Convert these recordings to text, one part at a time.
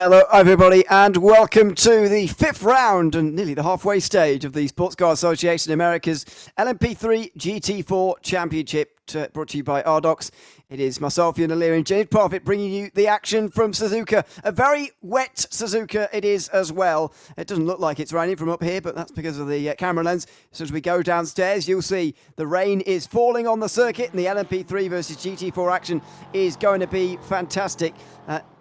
Hello everybody and welcome to the fifth round and nearly the halfway stage of the Sportscar Association Americas LMP3 GT4 Championship, brought to you by RDocs. It is myself, Ewan, and James Parfitt bringing you the action from Suzuka. A very wet Suzuka it is as well. It doesn't look like it's raining from up here, but that's because of the camera lens. So as we go downstairs, you'll see the rain is falling on the circuit and the LMP3 versus GT4 action is going to be fantastic.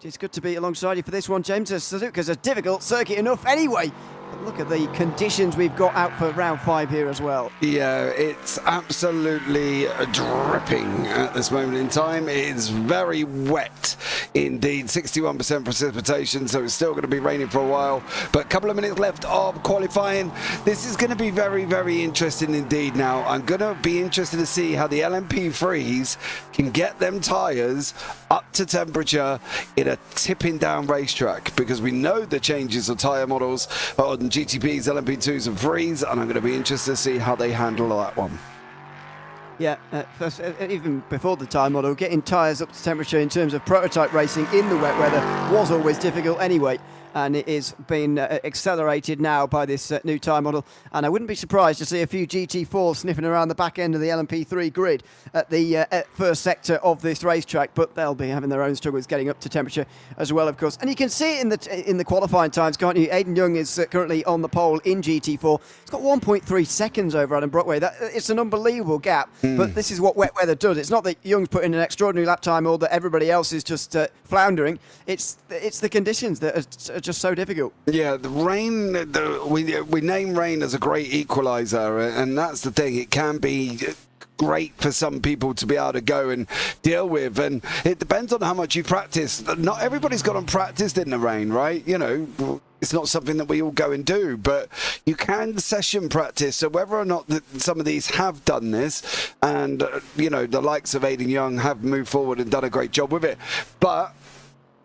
It's good to be alongside you for this one, James. Suzuka's a difficult circuit enough anyway. But look at the conditions we've got out for round 5 here as well. Yeah, it's absolutely dripping at this moment in time. It is very wet indeed, 61% precipitation, so it's still going to be raining for a while. But a couple of minutes left of qualifying. This is going to be very, very interesting indeed. Now, I'm going to be interested to see how the LMP3s can get them tyres up to temperature in a tipping down racetrack, because we know the changes of tyre models on GTPs, LMP2s and 3s, and I'm going to be interested to see how they handle that one. Yeah, first, even before the time model, getting tyres up to temperature in terms of prototype racing in the wet weather was always difficult anyway. And it is being accelerated now by this new tyre model. And I wouldn't be surprised to see a few GT4s sniffing around the back end of the LMP3 grid at the first sector of this racetrack. But they'll be having their own struggles getting up to temperature as well, of course. And you can see it in the qualifying times, can't you? Aidan Young is currently on the pole in GT4. He's got 1.3 seconds over Adam Brockway. It's an unbelievable gap. But this is what wet weather does. It's not that Young's put in an extraordinary lap time or that everybody else is just floundering. It's the conditions that are just so difficult. Yeah, the rain, we name rain as a great equalizer, and that's the thing. It can be great for some people to be able to go and deal with, and it depends on how much you practice. Not everybody's gone and practiced in the rain, right? You know, it's not something that we all go and do, but you can session practice. So whether or not some of these have done this, and you know, the likes of Aidan Young have moved forward and done a great job with it, but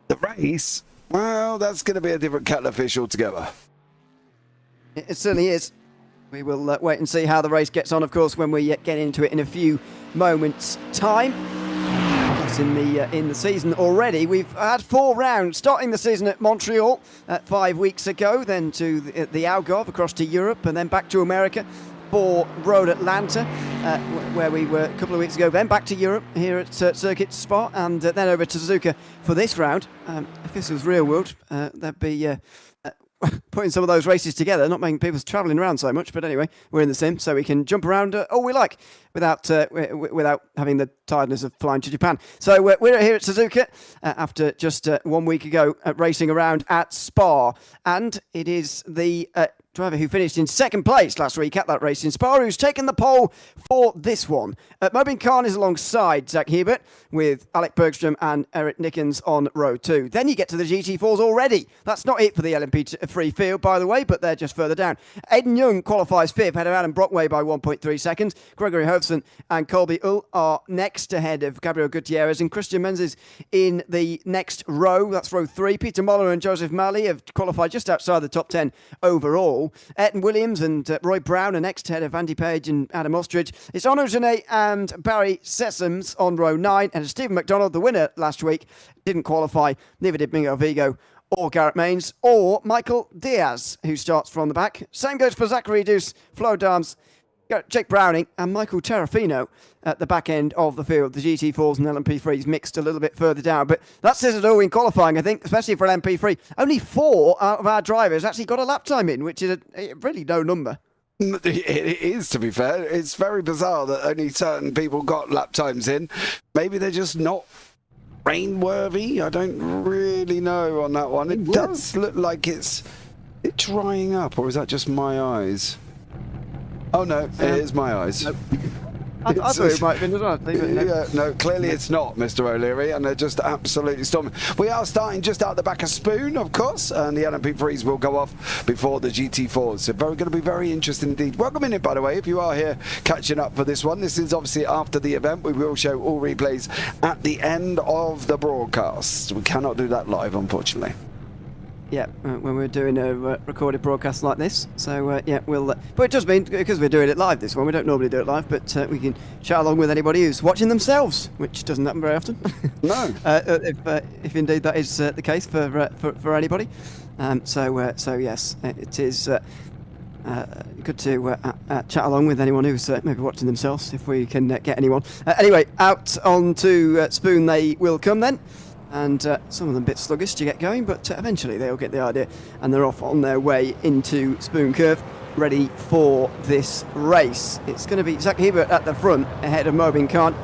the race, well, that's going to be a different kettle of fish altogether. It certainly is. We will wait and see how the race gets on, of course, when we get into it in a few moments' time. In the season already, we've had 4 rounds, starting the season at Montreal 5 weeks ago, then to the Algarve, across to Europe, and then back to America for Road Atlanta, where we were a couple of weeks ago, then back to Europe here at Circuit Spa, and then over to Suzuka for this round. If this was real world, they'd be putting some of those races together, not making people travelling around so much. But anyway, we're in the sim, so we can jump around all we like without having the tiredness of flying to Japan. So we're here at Suzuka after just 1 week ago racing around at Spa, and it is the driver who finished in second place last week at that race in Spa who's taken the pole for this one. Mobin Khan is alongside Zach Hebert with Alec Bergstrom and Eric Nickens on row 2. Then you get to the GT4s already. That's not it for the LMP3 field, by the way, but they're just further down. Aidan Young qualifies 5th, ahead of Adam Brockway by 1.3 seconds. Gregory Hovson and Colby Ull are next, ahead of Gabriel Gutierrez, and Christian Menzies in the next row. That's row 3. Peter Moller and Joseph Malley have qualified just outside the top 10 overall. Ayrton Williams and Roy Brown are next, ahead of Andy Page and Adam Ostrich. It's Onno Genet and Barry Sessoms on row 9, and Stephen McDonald, the winner last week, didn't qualify. Neither did Mingo Vigo or Garrett Mains or Michael Diaz, who starts from the back. Same goes for Zachary Deuce, Flo Dams, Jake Browning and Michael Terrafino at the back end of the field. The GT4s and LMP3s mixed a little bit further down. But that says it all in qualifying, I think, especially for LMP3. Only 4 out of our drivers actually got a lap time in, which is a really low number. It is, to be fair. It's very bizarre that only certain people got lap times in. Maybe they're just not rain-worthy. I don't really know on that one. It does look like it's drying up, or is that just my eyes? Oh no, it is my eyes. Nope. I thought it might have been as well. Yeah, no, clearly it's not, Mr. O'Leary, and they're just absolutely storming. We are starting just out the back of Spoon, of course, and the LMP3s will go off before the GT4s. So going to be very interesting indeed. Welcome in, by the way, if you are here catching up for this one. This is obviously after the event. We will show all replays at the end of the broadcast. We cannot do that live, unfortunately. when we're doing a recorded broadcast like this. So we'll. But it does mean, because we're doing it live this one, we don't normally do it live, but we can chat along with anybody who's watching themselves, which doesn't happen very often. No. If indeed that is the case for anybody. So yes, it is. Good to chat along with anyone who's maybe watching themselves, if we can get anyone. Anyway, out onto Spoon they will come then, and some of them a bit sluggish to get going, but eventually they'll get the idea, and they're off on their way into Spoon Curve, ready for this race. It's going to be Zach Hebert at the front, ahead of Mobin Khan,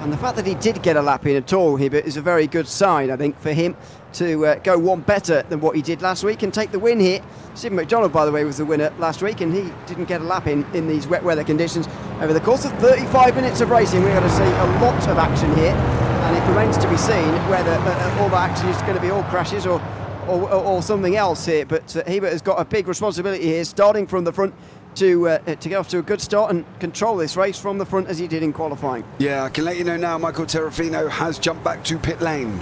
and the fact that he did get a lap in at all, Hebert, is a very good sign, I think, for him to go one better than what he did last week and take the win here. Stephen McDonald, by the way, was the winner last week, and he didn't get a lap in these wet weather conditions. Over the course of 35 minutes of racing, we're going to see a lot of action here, and it remains to be seen whether all the action is going to be all crashes or something else here. But Hebert has got a big responsibility here, starting from the front, to get off to a good start and control this race from the front as he did in qualifying. Yeah, I can let you know now, Michael Terrafino has jumped back to pit lane.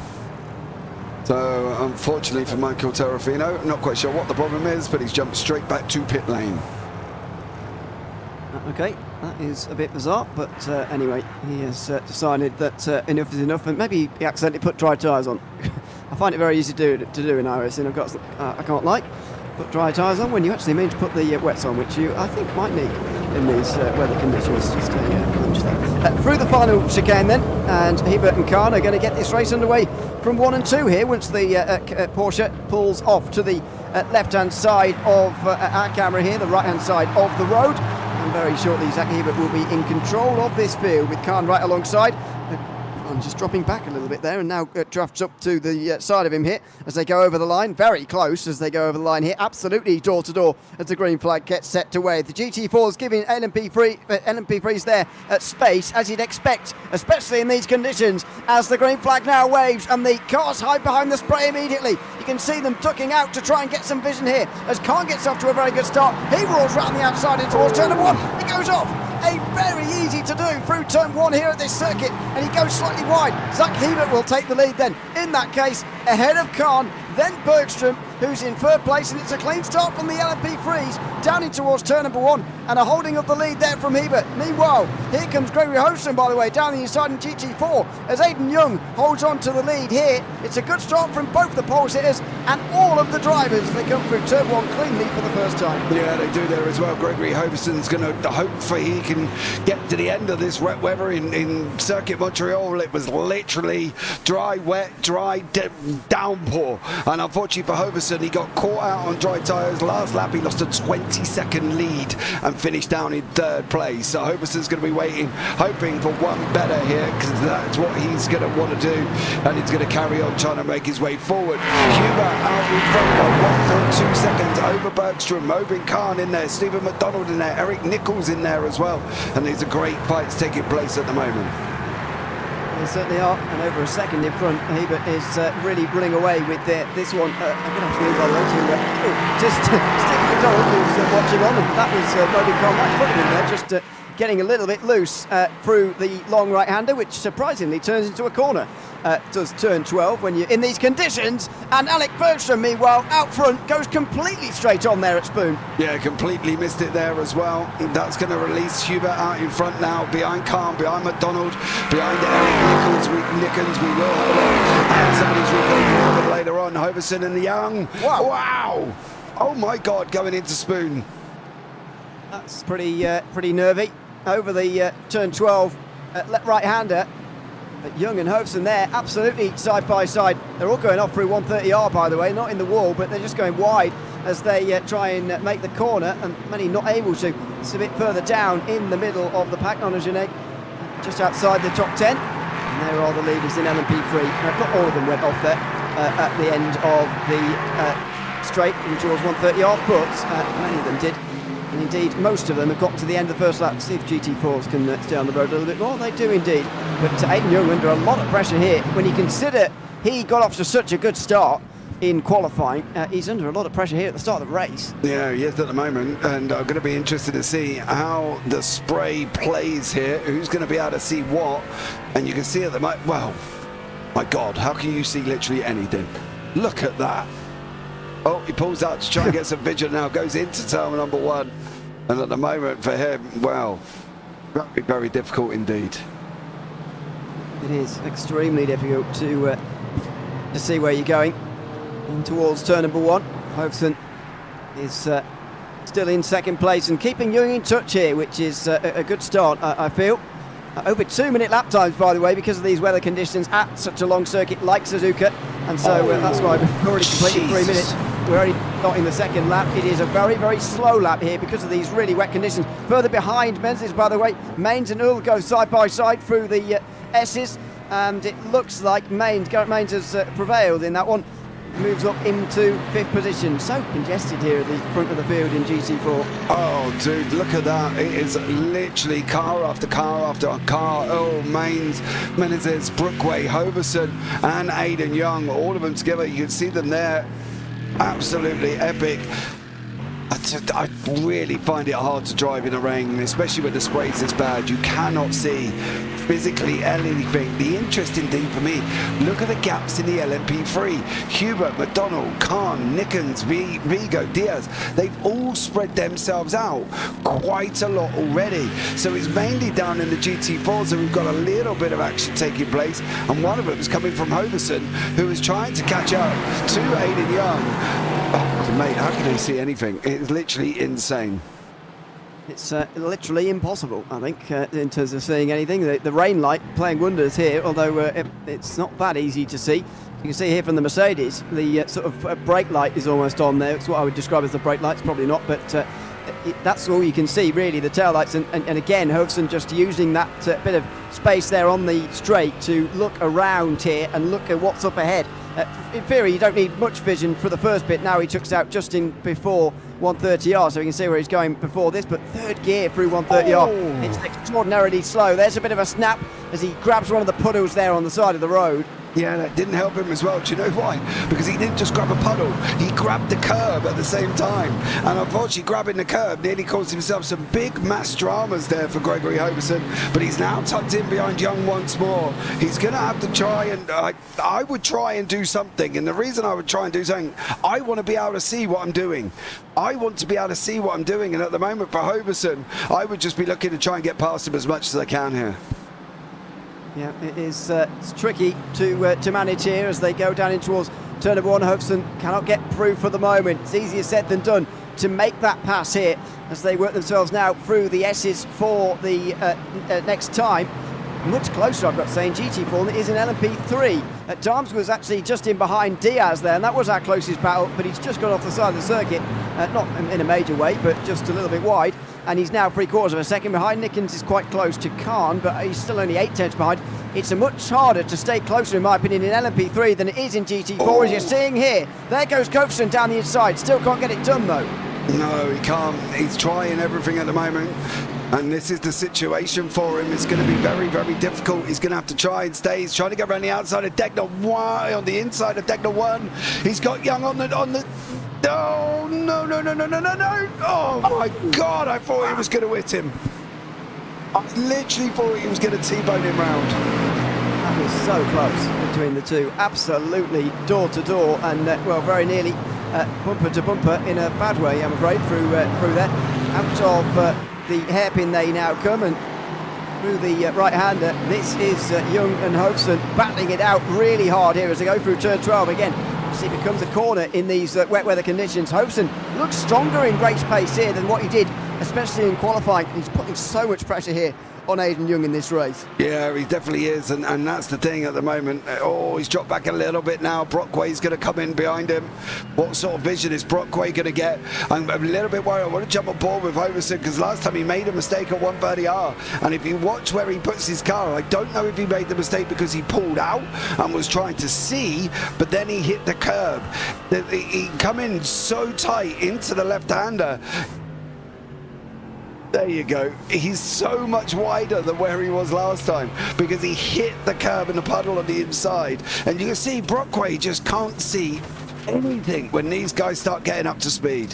So, unfortunately for Michael Terrafino, not quite sure what the problem is, but he's jumped straight back to pit lane. Okay, that is a bit bizarre, but anyway, he has decided that enough is enough, and maybe he accidentally put dry tyres on. I find it very easy to do in iRacing. I can't lie. Put dry tyres on when you actually mean to put the wets on, which you, I think, might need in these weather conditions. Just through the final chicane then, and Hebert and Khan are going to get this race underway from 1 and 2 here once the Porsche pulls off to the left-hand side of our camera here, the right-hand side of the road. And very shortly, Zach Hebert will be in control of this field with Khan right alongside. I'm just dropping back a little bit there, and now drafts up to the side of him here as they go over the line. Very close as they go over the line here. Absolutely door to door as the green flag gets set to wave. The GT4 is giving LMP3s there at space, as you'd expect, especially in these conditions, as the green flag now waves and the cars hide behind the spray immediately. You can see them ducking out to try and get some vision here as Khan gets off to a very good start. He rolls round the outside in towards turn 1. He goes off. A very easy to do through turn 1 here at this circuit, and he goes slightly wide. Zach Hebert will take the lead then, in that case, ahead of Khan, then Bergstrom, who's in third place, and it's a clean start from the LMP3s, down in towards turn 1, and a holding of the lead there from Hebert. Meanwhile, here comes Gregory Hosen, by the way, down the inside in GT4, as Aidan Young holds on to the lead here. It's a good start from both the pole sitters and all of the drivers. They come through turn 1 cleanly for the first time. Yeah, they do there as well. Gregory Hoversen's going to hopefully he can get to the end of this wet weather in Circuit Montreal. It was literally dry, wet, dry, downpour. And unfortunately for Hoverson, he got caught out on dry tyres. Last lap, he lost a 20-second lead and finished down in third place. So Hoverson's going to be waiting, hoping for one better here, because that's what he's going to want to do. And he's going to carry on trying to make his way forward. Huber out in front by 1.2 seconds over Bergstrom. Mobin Khan in there, Stephen McDonald in there, Eric Nichols in there as well. And these are great fights taking place at the moment. They certainly are, and over a second in front, Hebert is really running away with this one. I'm going to have to move on to just Stephen McDonald, who's watching on, and that was Mobin Khan right in front of him there, just getting a little bit loose through the long right-hander, which surprisingly turns into a corner. Does turn 12 when you're in these conditions, and Alec Bergstrom, meanwhile, out front, goes completely straight on there at Spoon. Yeah, completely missed it there as well. That's going to release Hubert out in front now, behind Khan, behind McDonald, behind Eric Nichols. We will have a look at somebody's replay a little later on. Hoverson and the Young. Wow! Oh my God, going into Spoon. That's pretty nervy. Over the turn 12 right-hander. Young and Hoverson there, absolutely side by side. They're all going off through 130R, by the way, not in the wall, but they're just going wide as they try and make the corner, and many not able to. It's a bit further down in the middle of the pack, Nonagene, just outside the top 10. And there are the leaders in LMP3. Not all of them went off there at the end of the straight towards 130R, but many of them did. And indeed, most of them have got to the end of the first lap to see if GT4s can stay on the road a little bit more. They do indeed. But Aidan Young under a lot of pressure here. When you consider he got off to such a good start in qualifying, he's under a lot of pressure here at the start of the race. Yeah, he is at the moment, and I'm going to be interested to see how the spray plays here. Who's going to be able to see what? And you can see at the moment, well, my God, how can you see literally anything? Look at that. Oh, he pulls out to try and get some vision now, goes into turn number 1. And at the moment for him, well, very, very difficult indeed. It is extremely difficult to see where you're going. In towards turn number 1. Hovsen is still in second place and keeping Ewan in touch here, which is a good start, I feel. Over 2-minute lap times, by the way, because of these weather conditions at such a long circuit like Suzuka. And so that's why we've already completed 3 minutes. We're only not in the second lap. It is a very, very slow lap here because of these really wet conditions. Further behind Menzies, by the way, Mains and Ull go side by side through the S's. And it looks like Garrett Mains has prevailed in that one. Moves up into 5th position. So congested here at the front of the field in GT4. Oh, dude, look at that. It is literally car after car after car. Oh, Mains, Menezes, Brookway, Hoverson, and Aidan Young, all of them together. You can see them there. Absolutely epic. I really find it hard to drive in the rain, especially when the spray's this bad. You cannot see physically anything. The interesting thing for me, look at the gaps in the LMP3. Hubert, McDonald, Khan, Nickens, Vigo, Diaz, they've all spread themselves out quite a lot already. So it's mainly down in the GT4, so we've got a little bit of action taking place. And one of them is coming from Hoverson, who is trying to catch up to Aidan Young. Oh, mate, how can they see anything? It's literally insane. It's literally impossible, I think, in terms of seeing anything. The rain light playing wonders here, although it's not that easy to see. You can see here from the Mercedes, the sort of brake light is almost on there. It's what I would describe as the brake lights, probably not, but that's all you can see, really, the tail lights. And again, Hovsen just using that bit of space there on the straight to look around here and look at what's up ahead. In theory, you don't need much vision for the first bit. Now he chucks out just in before 130R, so we can see where he's going before this, but third gear through 130R. It's extraordinarily slow. There's a bit of a snap as he grabs one of the puddles there on the side of the road. Yeah, that didn't help him as well. Do you know why? Because he didn't just grab a puddle, he grabbed the curb at the same time. And unfortunately, grabbing the curb nearly caused himself some big mass dramas there for Gregory Hoverson. But he's now tucked in behind Young once more. He's going to have to try and... I would try and do something. And the reason I would try and do something, I want to be able to see what I'm doing. I want to be able to see what I'm doing. And at the moment for Hoverson, I would just be looking to try and get past him as much as I can here. Yeah, it is it's tricky to manage here as they go down in towards turn number 1. Hovsen cannot get through for the moment. It's easier said than done to make that pass here as they work themselves now through the S's for the next time. Much closer, I've got to say, in GT4 than it is in LMP3. Darms was actually just in behind Diaz there, and that was our closest battle, but he's just gone off the side of the circuit, not in a major way, but just a little bit wide, and he's now 3/4 of a second behind. Nickens is quite close to Khan, but he's still only 8/10 behind. It's much harder to stay closer, in my opinion, in LMP3 than it is in GT4, as you're seeing here. There goes Hovsen down the inside, still can't get it done though. No, he can't. He's trying everything at the moment. And this is the situation for him. It's going to be very, very difficult. He's going to have to try and stay. He's trying to get around the outside of Degner 1, on the inside of Degner 1. He's got Young on the... Oh, no. Oh, my God. I thought he was going to hit him. I literally thought he was going to T-bone him round. That was so close between the two. Absolutely door to door and, well, very nearly bumper to bumper in a bad way, I'm afraid, through there. Out of... the hairpin they now come, and through the right-hander. This is Young and Hovsen battling it out really hard here as they go through turn 12 again. It becomes a corner in these wet weather conditions. Hovsen looks stronger in race pace here than what he did, especially in qualifying. He's putting so much pressure here on Aidan Young in this race. Yeah, he definitely is, and that's the thing at the moment. Oh, he's dropped back a little bit now. Brockway's going to come in behind him. What sort of vision is Brockway going to get? I'm a little bit worried. I want to jump on board with Hoverson because last time he made a mistake at 130R, and if you watch where he puts his car, I don't know if he made the mistake because he pulled out and was trying to see, but then he hit the curb. He come in so tight into the left-hander. There you go. He's so much wider than where he was last time because he hit the curb and the puddle on the inside. And you can see Brockway just can't see anything when these guys start getting up to speed.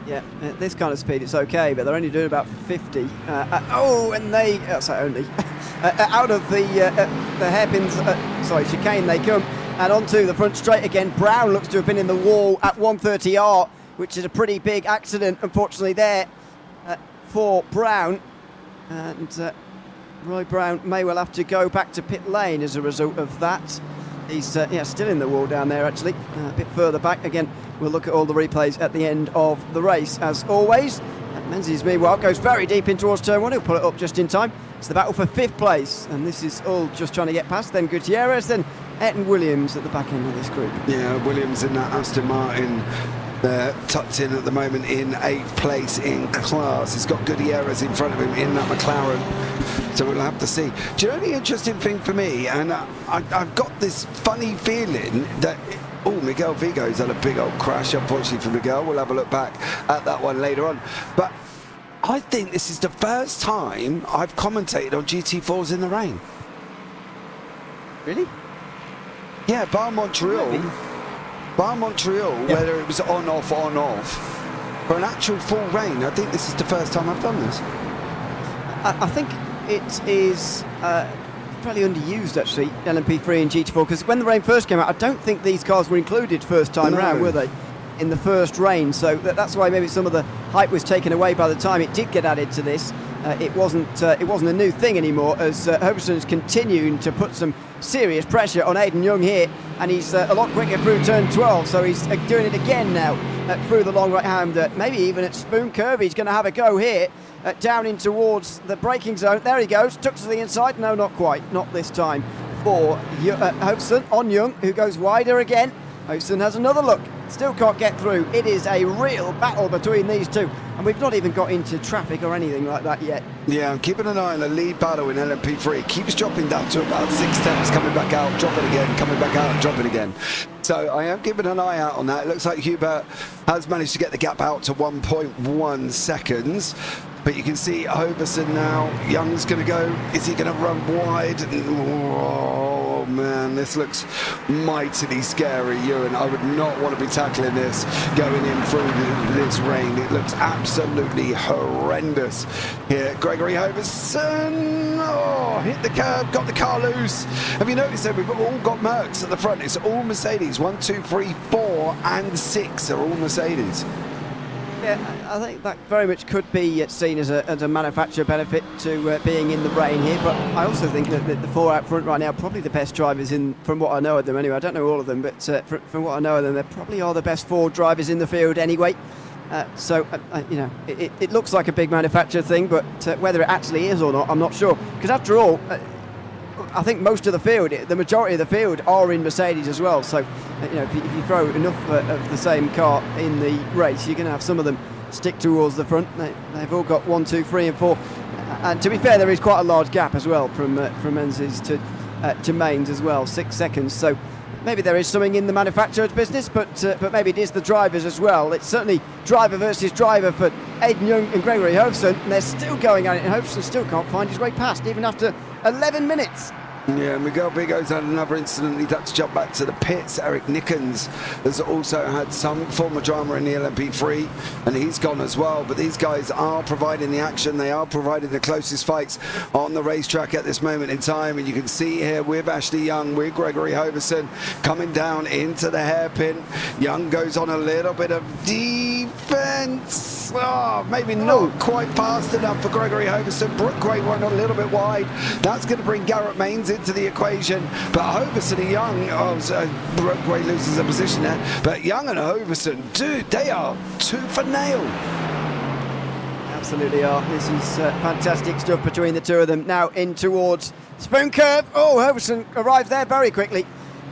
Yeah, at this kind of speed it's okay, but they're only doing about 50. And they, sorry, only, out of the hairpins, chicane they come. and onto the front straight again. Brown looks to have been in the wall at 130R, which is a pretty big accident, unfortunately, there for Brown. And Roy Brown may well have to go back to pit lane as a result of that. He's still in the wall down there, actually, a bit further back. Again, we'll look at all the replays at the end of the race, as always. Menzies, meanwhile, goes very deep in towards turn 1. He'll pull it up just in time. It's the battle for 5th place, and this is all just trying to get past. Then Gutierrez, then Ayrton Williams at the back end of this group. Yeah, Williams in that Aston Martin. Tucked in at the moment in 8th place in class. He's got Gutierrez in front of him in that McLaren, so we'll have to see. Do you know the interesting thing for me, and I've got this funny feeling that Miguel Vigo's had a big old crash, unfortunately for Miguel. We'll have a look back at that one later on, but I think this is the first time I've commentated on GT4s in the rain. Really? Yeah, bar Montreal. Maybe. Bar Montreal, yeah. Whether it was on, off, for an actual full rain, I think this is the first time I've done this. I think it is fairly underused, actually, LMP3 and GT4, because when the rain first came out, I don't think these cars were included first time round, were they? In the first rain, so that's why maybe some of the hype was taken away by the time it did get added to this. It wasn't a new thing anymore, as Hoverson's continuing to put some serious pressure on Aiden Young here, and he's a lot quicker through turn 12, so he's doing it again now through the long right hand, maybe even at Spoon Curve. He's going to have a go here, down in towards the braking zone. There he goes, tucks to the inside. No, not quite, not this time for Hoverson on Young, who goes wider again. Hoverson has another look, still can't get through. It is a real battle between these two, and we've not even got into traffic or anything like that yet. Yeah, I'm keeping an eye on the lead battle in LMP3. Keeps dropping down to about 6/10, coming back out, dropping again, coming back out, dropping again. So I am keeping an eye out on that. It looks like Hubert has managed to get the gap out to 1.1 seconds. But you can see Hoverson now. Young's going to go. Is he going to run wide? Oh, man, this looks mightily scary, Ewan. I would not want to be tackling this going in through this rain. It looks absolutely horrendous here. Gregory Hoverson, hit the curb, got the car loose. Have you noticed that we've all got Mercs at the front? It's all Mercedes. 1, 2, 3, 4 and 6 are all Mercedes. Yeah, I think that very much could be seen as a manufacturer benefit to being in the rain here, but I also think that the 4 out front right now are probably the best drivers in, from what I know of them anyway. I don't know all of them, but from what I know of them, they probably are the best 4 drivers in the field anyway. It looks like a big manufacturer thing, but whether it actually is or not, I'm not sure. Because after all, I think most of the field, the majority of the field, are in Mercedes as well. So, if you throw enough of the same car in the race, you're going to have some of them stick towards the front. They've all got 1, 2, 3 and 4. And to be fair, there is quite a large gap as well from Menzies to Mains as well, 6 seconds. So maybe there is something in the manufacturer's business, but maybe it is the drivers as well. It's certainly driver versus driver for Aiden Young and Gregory Hoverson, and they're still going at it, and Hoverson still can't find his way past, even after 11 minutes. Yeah, Miguel Vigo's had another incident. He's had to jump back to the pits. Eric Nickens has also had some form of drama in the LMP3, and he's gone as well. But these guys are providing the action. They are providing the closest fights on the racetrack at this moment in time. And you can see here with Ashley Young, with Gregory Hoverson coming down into the hairpin. Young goes on a little bit of defense. Maybe not quite fast enough for Gregory Hoverson. Brookway went a little bit wide. That's going to bring Garrett Mains into the equation, but Hoverson and Young, Brookway loses a position there, but Young and Hoverson, dude, they are tooth for nail. Absolutely are. This is fantastic stuff between the two of them. Now in towards Spoon Curve. Hoverson arrives there very quickly,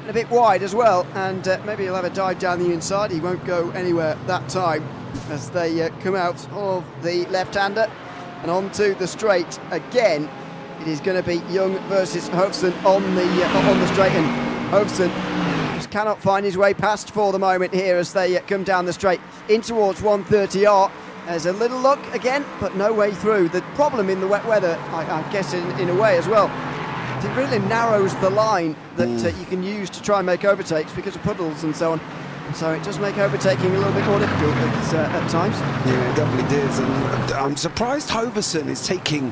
a bit wide as well, and maybe he'll have a dive down the inside. He won't go anywhere that time as they come out of the left-hander and onto the straight again. It is going to be Young versus Hoverson on the straight, and Hoverson just cannot find his way past for the moment here as they come down the straight in towards 130R. There's a little look again, but no way through. The problem in the wet weather, I guess in a way as well, it really narrows the line that you can use to try and make overtakes because of puddles and so on. So it does make overtaking a little bit more difficult at times. Yeah, it definitely does. And I'm surprised Hoverson is taking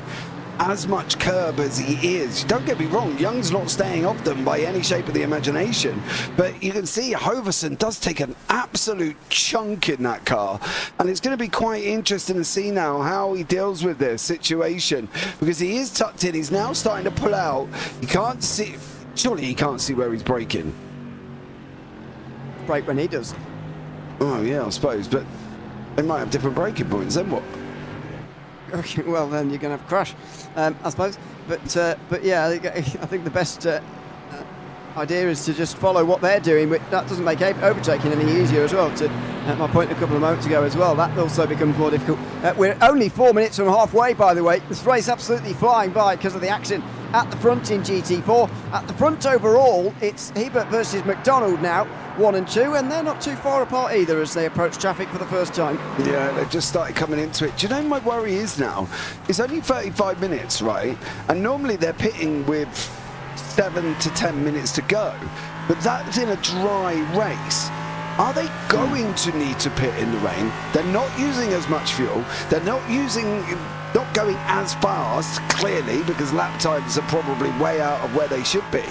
as much curb as he is. Don't get me wrong, Young's not staying off them by any shape of the imagination, but you can see Hoverson does take an absolute chunk in that car, and it's going to be quite interesting to see now how he deals with this situation, because he is tucked in. He's now starting to pull out. He can't see, surely he can't see where he's braking. Brake when he does. Oh yeah, I suppose, but they might have different braking points, then what? Okay, well then you're going to have a crash, I suppose. But yeah, I think the best idea is to just follow what they're doing, but that doesn't make overtaking any easier as well. To my point a couple of moments ago as well, that also becomes more difficult. We're only 4 minutes from halfway, by the way. This race absolutely flying by because of the action at the front in GT4. At the front overall, it's Hebert versus McDonald now, 1 and 2, and they're not too far apart either as they approach traffic for the first time. Yeah, they've just started coming into it. Do you know my worry is now? It's only 35 minutes, right? And normally they're pitting with 7 to 10 minutes to go, but that's in a dry race. Are they going to need to pit in the rain? They're not using as much fuel. They're not going as fast, clearly, because lap times are probably way out of where they should be.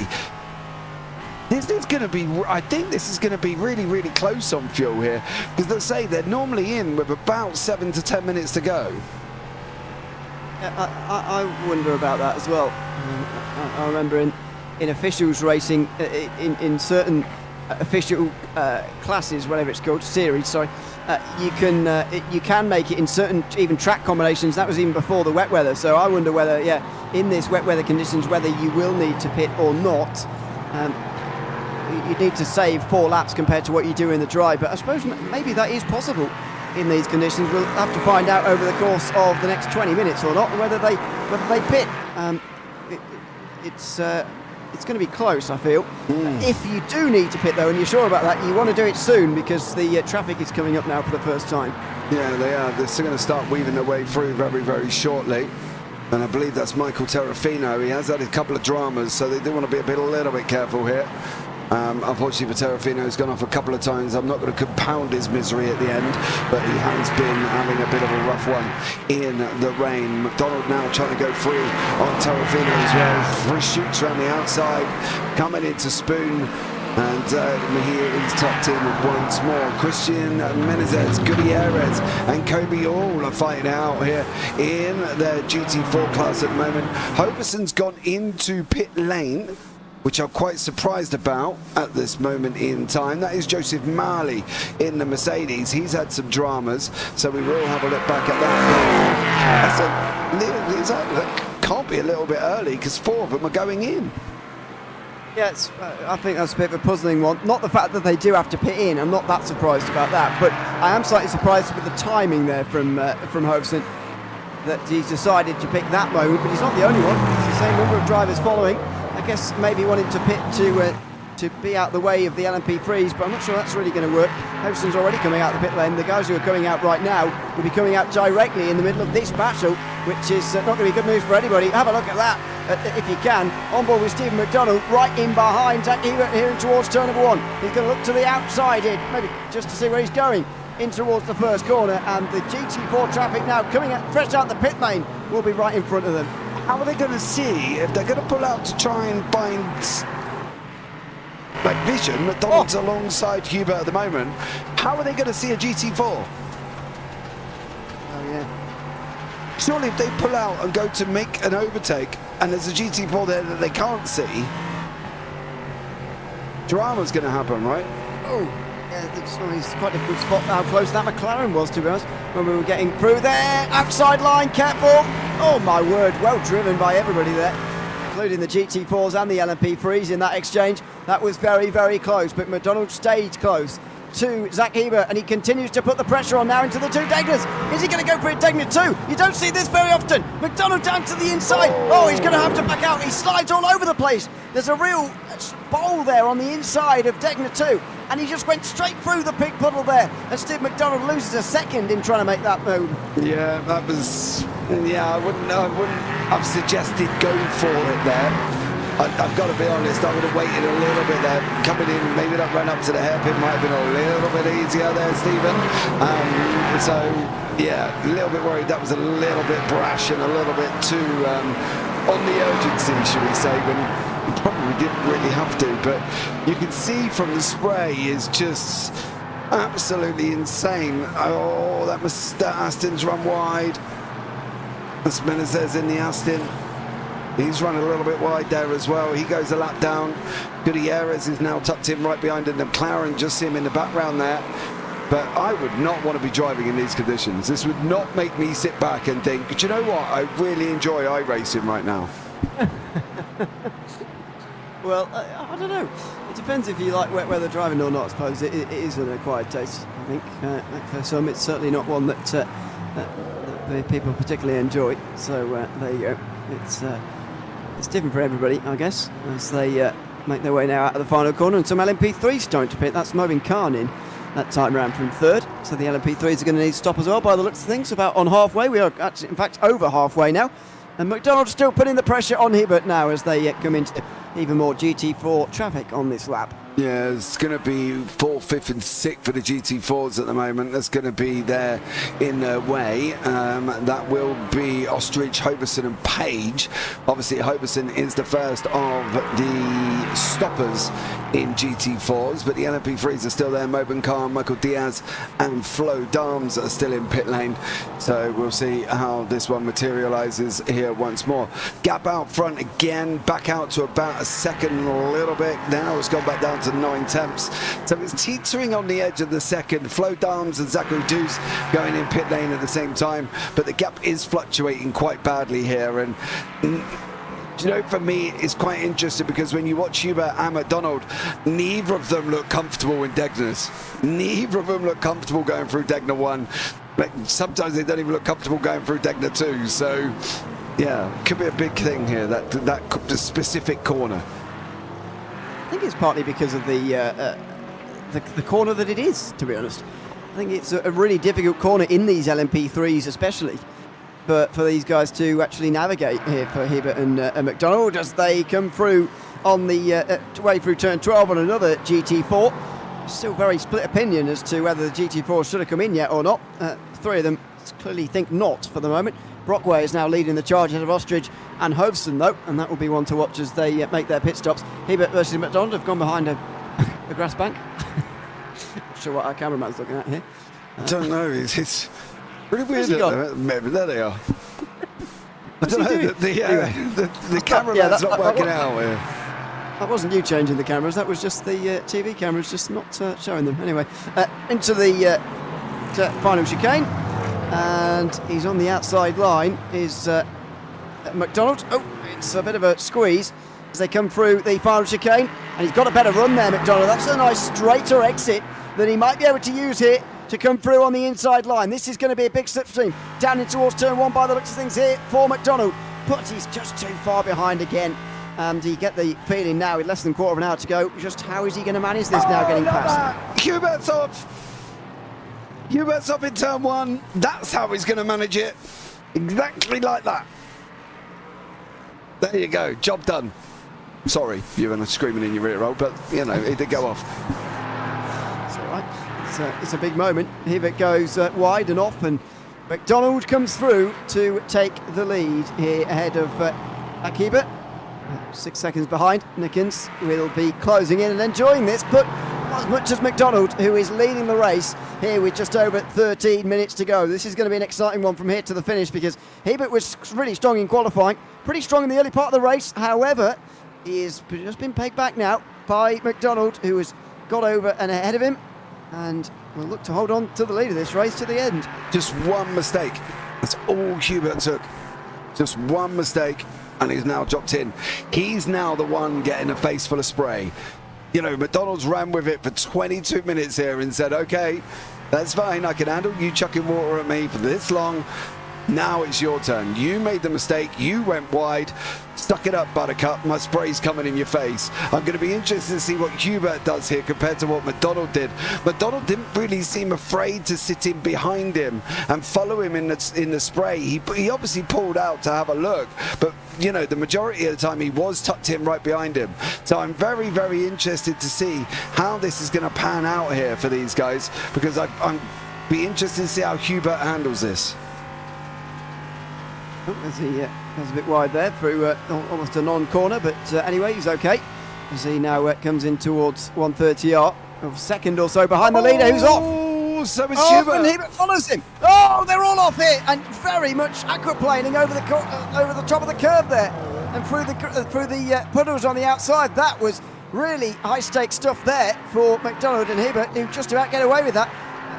This is going to be, I think this is going to be really, really close on fuel here, because they say they're normally in with about 7 to 10 minutes to go. Yeah, I wonder about that as well. I remember in officials racing, in certain official classes, whatever it's called, series, sorry, you can make it in certain even track combinations. That was even before the wet weather. So I wonder whether, yeah, in this wet weather conditions, whether you will need to pit or not. You need to save 4 laps compared to what you do in the dry, but I suppose maybe that is possible in these conditions. We'll have to find out over the course of the next 20 minutes or not whether they pit. It's going to be close, I feel. If you do need to pit though, and you're sure about that, you want to do it soon because the traffic is coming up now for the first time. Yeah, they are. They're still going to start weaving their way through very, very shortly. And I believe that's Michael Terrafino. He has had a couple of dramas, so they do want to be a little bit careful here. Unfortunately for Terrafino, he's gone off a couple of times. I'm not going to compound his misery at the end, but he has been having a bit of a rough one in the rain. McDonald now trying to go free on Terrafino as well. 3 shoots around the outside, coming into Spoon. And Mahir is tucked in once more. Christian Menezes, Gutierrez and Kobe all are fighting out here in the GT4 class at the moment. Hoverson's gone into pit lane, which I'm quite surprised about at this moment in time. That is Joseph Marley in the Mercedes. He's had some dramas, so we will have a look back at that. That can't be a little bit early because 4 of them are going in. Yes, I think that's a bit of a puzzling one. Not the fact that they do have to pit in. I'm not that surprised about that, but I am slightly surprised with the timing there from Hoveson, that he's decided to pick that moment, but he's not the only one. It's the same number of drivers following. I guess maybe wanting to pit to be out the way of the LMP3s, but I'm not sure that's really going to work. Hoverson's already coming out the pit lane. The guys who are coming out right now will be coming out directly in the middle of this battle, which is not going to be good news for anybody. Have a look at that, if you can. On board with Stephen McDonald, right in behind Zach Ebert here towards turn number 1. He's going to look to the outside here, maybe just to see where he's going, in towards the first corner, and the GT4 traffic now coming out, fresh out the pit lane, will be right in front of them. How are they going to see if they're going to pull out to try and find vision? McDonald's alongside Hubert at the moment. How are they going to see a GT4? Oh yeah. Surely if they pull out and go to make an overtake and there's a GT4 there that they can't see, drama's going to happen, right? Oh, yeah, it's quite a difficult spot how close that McLaren was, to be honest, when we were getting through there. Outside line, careful. Oh my word, well driven by everybody there, including the GT4s and the LMP3s in that exchange. That was very, very close, but McDonald stayed close to Zach Hebert, and he continues to put the pressure on now into the 2 Degners. Is he going to go for a Degner 2? You don't see this very often. McDonald down to the inside. Oh, he's going to have to back out. He slides all over the place. There's a real bowl there on the inside of Degner 2, and he just went straight through the pig puddle there, and Steve McDonald loses a second in trying to make that move. Yeah, that was... Yeah, I wouldn't have suggested going for it there. I've got to be honest, I would have waited a little bit there. Coming in, maybe that run up to the hairpin might have been a little bit easier there, Stephen. So, yeah, a little bit worried that was a little bit brash and a little bit too on the urgency, should we say, when you probably didn't really have to. But you can see from the spray is just absolutely insane. Oh, that Aston's run wide. That's Menezes in the Aston. He's run a little bit wide there as well. He goes a lap down. Gutierrez is now tucked in right behind the McLaren. Just see him in the background there. But I would not want to be driving in these conditions. This would not make me sit back and think, do you know what? I really enjoy iRacing right now. Well, I don't know. It depends if you like wet weather driving or not, I suppose. It is an acquired taste, I think. For some, it's certainly not one that people particularly enjoy. So there you go. It's different for everybody, I guess, as they make their way now out of the final corner. And some LMP3s starting to pit. That's Mobin Khan in that time round from third. So the LMP3s are going to need to stop as well by the looks of things. About on halfway. We are actually, in fact, over halfway now. And McDonald still putting the pressure on Hibbert now as they come into even more GT4 traffic on this lap. Yeah, it's going to be 4th, 5th and 6th for the GT4s at the moment. That's going to be there in their way. That will be Ostrich, Hoverson and Page. Obviously, Hoverson is the first of the stoppers in GT4s, but the LMP3s are still there. Mobin Khan, Michael Diaz and Flo Dahms are still in pit lane. So we'll see how this one materialises here once more. Gap out front again, back out to about a second a little bit. Now it's gone back down to 9/10. So it's teetering on the edge of the second. Flo Dahms and Zachary Deuce going in pit lane at the same time, but the gap is fluctuating quite badly here. And you know, for me, it's quite interesting because when you watch Hubert and McDonald, neither of them look comfortable in Degners. Neither of them look comfortable going through Degner 1. But sometimes they don't even look comfortable going through Degner 2. So, yeah, could be a big thing here, that specific corner. I think it's partly because of the corner that it is, to be honest. I think it's a really difficult corner in these LMP3s especially, but for these guys to actually navigate here for Hibbert and McDonald as they come through on the way through turn 12 on another GT4. Still very split opinion as to whether the GT4 should have come in yet or not. Three of them clearly think not for the moment. Brockway is now leading the charge ahead of Ostrich and Hovson, though, and that will be one to watch as they make their pit stops. Hibbert versus McDonald have gone behind a grass bank. Not sure what our cameraman's looking at here. I don't know. It's really weird. Maybe there they are. I don't know. The cameraman's not working out here. That wasn't you changing the cameras. That was just the TV cameras just not showing them. Anyway, into the final chicane. And he's on the outside line is McDonald. Oh, it's a bit of a squeeze as they come through the final chicane, and he's got a better run there, McDonald. That's a nice straighter exit that he might be able to use here to come through on the inside line. This is going to be a big slipstream down in towards turn 1 by the looks of things here for McDonald, but he's just too far behind again, and you get the feeling now with less than a quarter of an hour to go, just how is he going to manage this now getting past? Hubert's off. Hubert's up in turn 1. That's how he's going to manage it. Exactly like that. There you go. Job done. Sorry, you were screaming in your rear roll, but, you know, it did go off. It's all right. It's a big moment. Hibbert goes wide and off, and McDonald comes through to take the lead here ahead of Hibbert. 6 seconds behind. Nickens will be closing in and enjoying this, but not as much as McDonald, who is leading the race here with just over 13 minutes to go. This is going to be an exciting one from here to the finish because Hibbert was really strong in qualifying, pretty strong in the early part of the race. However, he has just been pegged back now by McDonald, who has got over and ahead of him and will look to hold on to the lead of this race to the end. Just one mistake. That's all Hubert took. Just one mistake, and he's now dropped in. He's now the one getting a face full of spray. You know, McDonald's ran with it for 22 minutes here and said, okay, that's fine, I can handle you chucking water at me for this long. Now it's your turn. You made the mistake. You went wide. Stuck it up, Buttercup. My spray's coming in your face. I'm going to be interested to see what Hubert does here compared to what McDonald did. McDonald didn't really seem afraid to sit in behind him and follow him in the spray. He obviously pulled out to have a look, but you know, the majority of the time he was tucked in right behind him. So I'm very, very interested to see how this is going to pan out here for these guys, because I'm be interested to see how Hubert handles this. As he goes a bit wide there through almost a non-corner, but anyway, he's okay. As he now comes in towards 130R, second or so behind the leader, who's off. So it's Hubert. And Hubert follows him. Oh, they're all off here, and very much aquaplaning over the top of the curb there, and through the puddles on the outside. That was really high-stakes stuff there for McDonald and Hubert, who just about get away with that.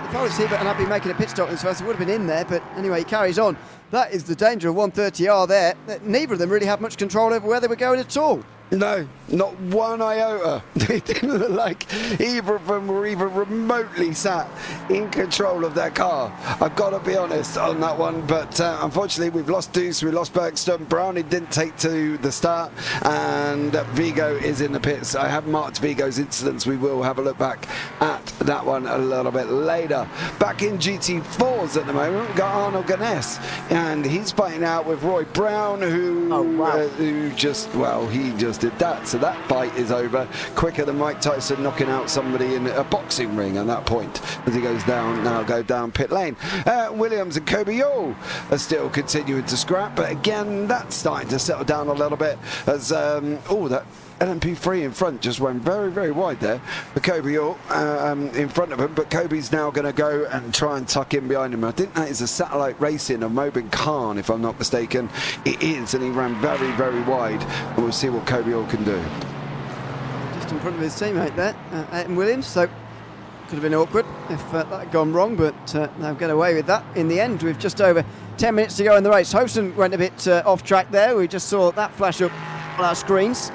If I was Hubert and I'd been making a pit stop in this first, it would have been in there, but anyway, he carries on. That is the danger of 130R there. Neither of them really had much control over where they were going at all. No, not one iota. It didn't look like either of them were even remotely sat in control of their car. I've got to be honest on that one, but unfortunately we've lost Deuce, we lost Bergstrom. Brownie didn't take to the start, and Vigo is in the pits. I have marked Vigo's incidents. We will have a look back at that one a little bit later. Back in GT4s at the moment, we've got Arnold Ganes, and he's fighting out with Roy Brown, who just did that. So that fight is over quicker than Mike Tyson knocking out somebody in a boxing ring at that point, as he goes down pit lane. Williams and Kobe Yule are still continuing to scrap, but again that's starting to settle down a little bit as that LMP3 in front just went very, very wide there for Kobe Yule in front of him, but Kobe's now going to go and try and tuck in behind him. I think that is a satellite racing of Mobin Khan, if I'm not mistaken. It is, and he ran very, very wide, and we'll see what Kobe Yule can do. Just in front of his teammate there, Ayrton Williams, so could have been awkward if that had gone wrong, but they'll get away with that in the end. We've just over 10 minutes to go in the race. Hobson went a bit off track there. We just saw that flash up on our screens.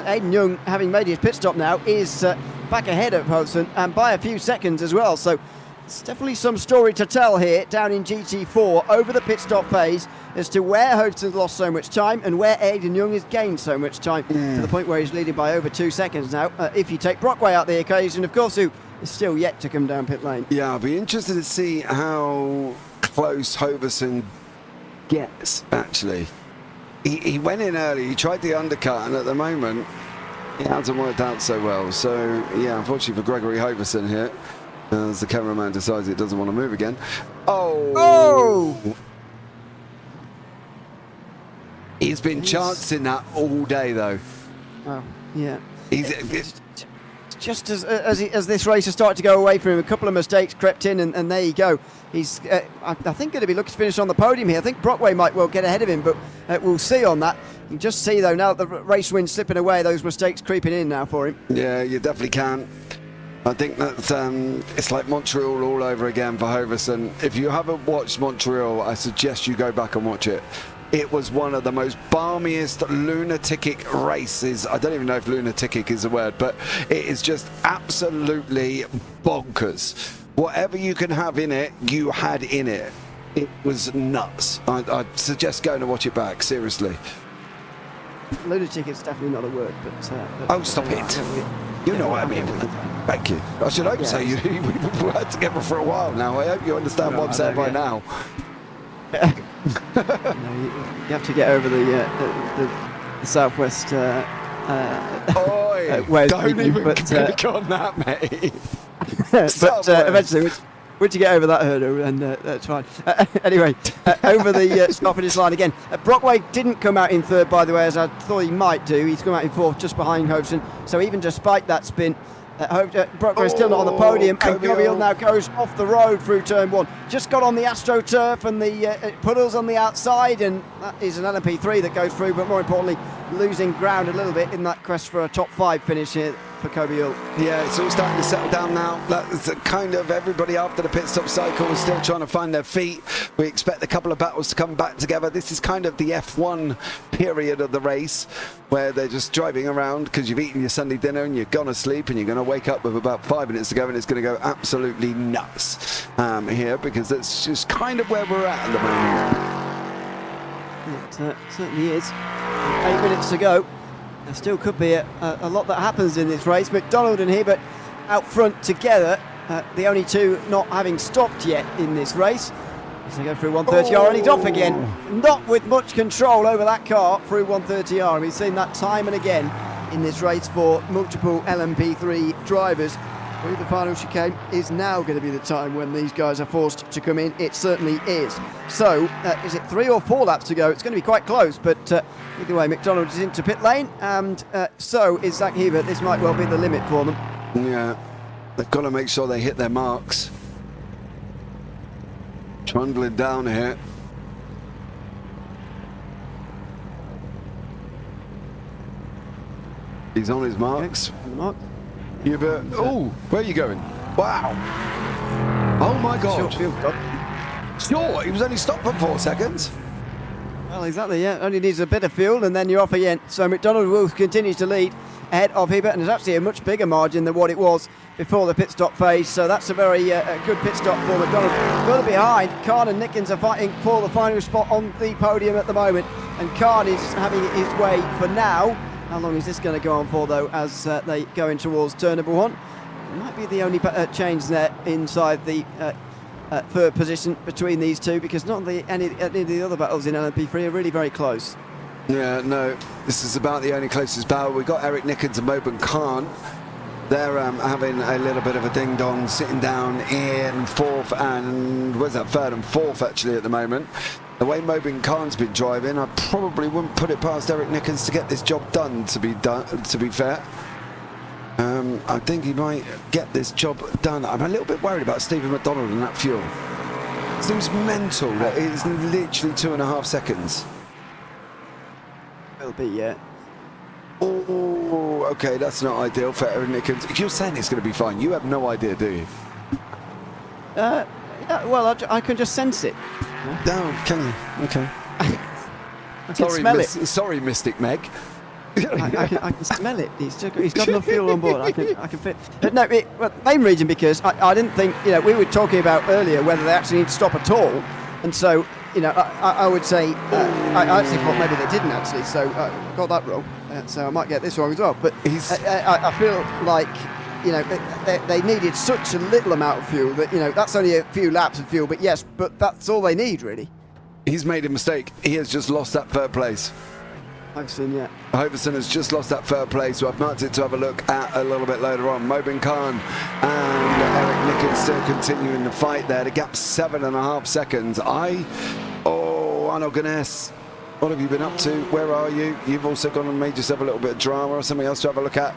Aidan Young, having made his pit stop now, is back ahead of Hobson, and by a few seconds as well. So it's definitely some story to tell here down in GT4 over the pit stop phase as to where Hobson's lost so much time and where Aidan Young has gained so much time, to the point where he's leading by over 2 seconds now. If you take Brockway out the occasion, of course, who is still yet to come down pit lane. Yeah, I'll be interested to see how close Hobson gets, actually. He went in early, he tried the undercut, and at the moment it hasn't worked out so well. So yeah, unfortunately for Gregory Hoverson here, as the cameraman decides it doesn't want to move again. Oh! He's been chancing that all day though. Oh, yeah. Just as this race has started to go away from him, a couple of mistakes crept in, and there you go. He's, I think, going to be looking to finish on the podium here. I think Brockway might well get ahead of him, but we'll see on that. You can just see, though, now that the race wind's slipping away, those mistakes creeping in now for him. Yeah, you definitely can. I think that's it's like Montreal all over again for Hoverson. If you haven't watched Montreal, I suggest you go back and watch it. It was one of the most balmiest lunaticic races. I don't even know if lunaticic is a word, but it is just absolutely bonkers. Whatever you can have in it, you had in it. It was nuts. I'd suggest going to watch it back, seriously. Lunatic is definitely not a word, but... oh, stop it. You know what I mean. Thank you. I should hope so. We've worked together for a while now. I hope you understand what I'm saying by now. You have to get over the southwest Oi, don't even pick on that, mate. But eventually, once you get over that hurdle, and that's fine. Anyway, over the start finish line again. Brockway didn't come out in third, by the way, as I thought he might do. He's come out in fourth, just behind Hobson. So even despite that spin, Brockway is still not on the podium, and Kobiel now goes off the road through turn one. Just got on the AstroTurf and the puddles on the outside, and that is an LMP3 that goes through, but more importantly, losing ground a little bit in that quest for a top 5 finish here for Kobiel. Yeah, it's all starting to settle down now. That's kind of everybody after the pit stop cycle is still trying to find their feet. We expect a couple of battles to come back together. This is kind of the F1 period of the race, where they're just driving around because you've eaten your Sunday dinner and you're gone to sleep, and you're going to wake up with about 5 minutes to go, and it's going to go absolutely nuts here, because that's just kind of where we're at the moment. It certainly is. 8 minutes to go. There still could be a lot that happens in this race. McDonald and Hibbert out front together. The only two not having stopped yet in this race. As they go through 130R and he's off again. Not with much control over that car through 130R. We've seen that time and again in this race for multiple LMP3 drivers. Through the final chicane is now going to be the time when these guys are forced to come in. It certainly is. So, is it 3 or 4 laps to go? It's going to be quite close, but either way, McDonald is into pit lane, and so is Zach Hibbert. This might well be the limit for them. Yeah, they've got to make sure they hit their marks. Trundling down here. He's on his marks. Hibbert. Oh, where are you going? Wow. Oh my God. Short field stop. Sure, he was only stopped for 4 seconds. Well, exactly, yeah. Only needs a bit of fuel and then you're off again. So McDonald will continue to lead ahead of Hibbert, and it's actually a much bigger margin than what it was before the pit stop phase. So that's a very good pit stop for McDonald. Further behind, Khan and Nickens are fighting for the final spot on the podium at the moment, and Khan is having it his way for now. How long is this going to go on for, though, as they go in towards turn number 1? It might be the only change there inside the third position between these two, because not any of the other battles in LMP3 are really very close. Yeah, no, this is about the only closest battle. We've got Eric Nickens and Moben Khan. They're having a little bit of a ding-dong, sitting down in 4th and, where's that, 3rd and 4th actually at the moment. The way Moben Khan's been driving, I probably wouldn't put it past Eric Nickens to get this job done, to be fair. I think he might get this job done. I'm a little bit worried about Stephen McDonald and that fuel. It seems mental that it's literally 2.5 seconds. Will be, yeah. Oh, okay, that's not ideal for Eric Nickens. You're saying it's going to be fine. You have no idea, do you? Yeah, well, I can just sense it. No, can you? Okay. I can smell it. Sorry, Mystic Meg. I can smell it. He's got enough fuel on board. I can fit. But no, well, main reason because I didn't think, we were talking about earlier whether they actually need to stop at all, and so I would say I actually thought maybe they didn't actually. So I got that wrong. So I might get this wrong as well. But I feel like they needed such a little amount of fuel that that's only a few laps of fuel. But yes, but that's all they need really. He's made a mistake. He has just lost that 3rd place. Hoverson, yeah. Hoverson has just lost that 3rd place, so I've marked it to have a look at a little bit later on. Moben Khan and Eric Nickens still continuing the fight there. The gap's 7.5 seconds. Arno Ganes, what have you been up to? Where are you? You've also gone and made yourself a little bit of drama or something else to have a look at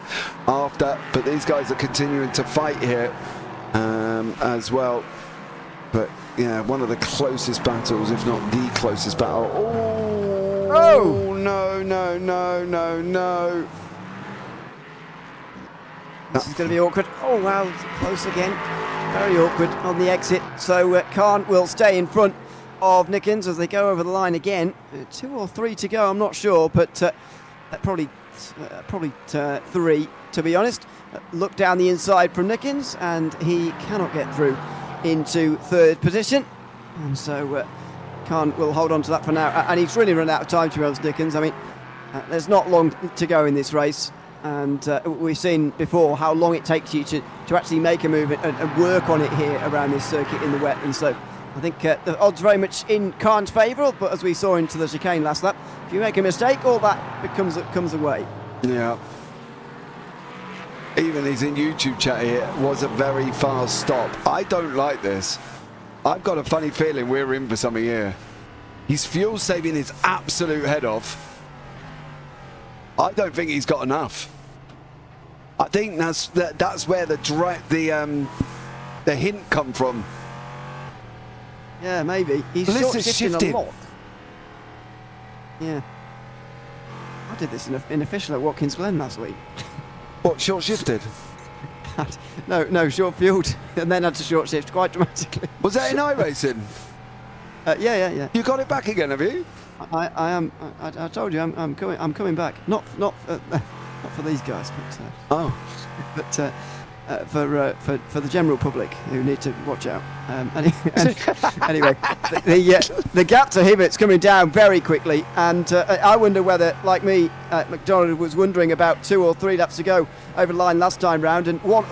after. But these guys are continuing to fight here as well. But yeah, one of the closest battles, if not the closest battle. Oh, no. This is going to be awkward. Oh, wow, it's close again. Very awkward on the exit. So Khan will stay in front of Nickens as they go over the line again. 2 or 3 to go, I'm not sure, but probably 3, to be honest. Look down the inside from Nickens, and he cannot get through into 3rd position. And so Khan will hold on to that for now. And he's really run out of time, to be honest, Nickens. I mean, there's not long to go in this race. And we've seen before how long it takes you to actually make a move and work on it here around this circuit in the wet. And so I think the odds very much in Khan's favour, but as we saw into the chicane last lap, if you make a mistake, all that comes away. Yeah. Even he's in YouTube chat here, was a very fast stop. I don't like this. I've got a funny feeling we're in for something here. He's fuel saving his absolute head off. I don't think he's got enough. I think that's where the hint come from. Yeah, maybe. He's shifting a lot. Yeah. I did this in official at Watkins Glen last week. What, short shifted? No, short fueled, and then had to short shift quite dramatically. Was that in iRacing? Yeah. You got it back again, have you? I am. I told you I'm coming back. Not for these guys, but oh. But for the general public who need to watch out. Anyway, the gap to Hibbert's coming down very quickly, and I wonder whether, like me, McDonald was wondering about 2 or 3 laps to go over the line last time round, and 1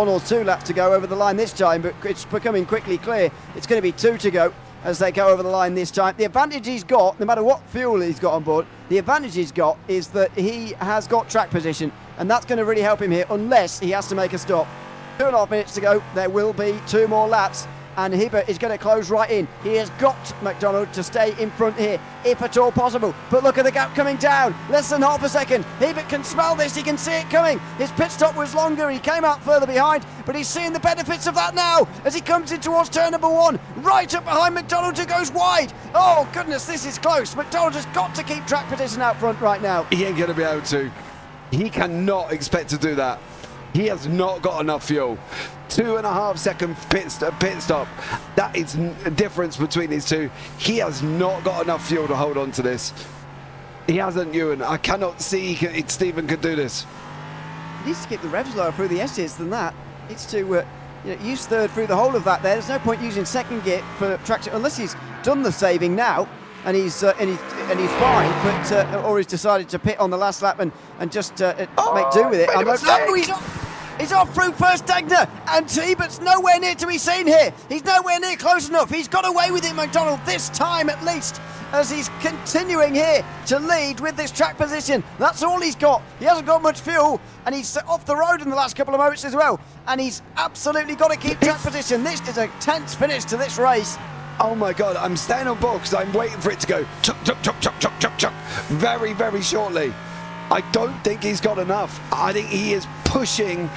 or 2 laps to go over the line this time, but it's becoming quickly clear it's going to be 2 to go as they go over the line this time. The advantage he's got, no matter what fuel he's got on board, the advantage he's got is that he has got track position, and that's going to really help him here, unless he has to make a stop. 2.5 minutes to go. There will be 2 more laps, and Hibbert is going to close right in. He has got McDonald to stay in front here, if at all possible. But look at the gap coming down. Less than half a second. Hibbert can smell this. He can see it coming. His pit stop was longer. He came out further behind, but he's seeing the benefits of that now as he comes in towards turn number 1. Right up behind McDonald, who goes wide. Oh, goodness, this is close. McDonald has got to keep track position out front right now. He ain't going to be able to. He cannot expect to do that. He has not got enough fuel. 2.5 second pit stop. That is a difference between these two. He has not got enough fuel to hold on to this. He hasn't, Ewan. I cannot see Stephen could do this. He needs to keep the revs lower through the S's than that. It's to use third through the whole of that there. There's no point using second gear for traction unless he's done the saving now. And he's fine, but or he's decided to pit on the last lap and just make do with it. He's off through first Degner, and Hibbert's nowhere near to be seen here. He's nowhere near close enough. He's got away with it, McDonald, this time at least, as he's continuing here to lead with this track position. That's all he's got. He hasn't got much fuel, and he's off the road in the last couple of moments as well. And he's absolutely got to keep track position. This is a tense finish to this race. Oh my God, I'm staying on board because I'm waiting for it to go chuck, chuck, chuck, chuck, chuck, chuck, chuck, very, very shortly. I don't think he's got enough. I think he is pushing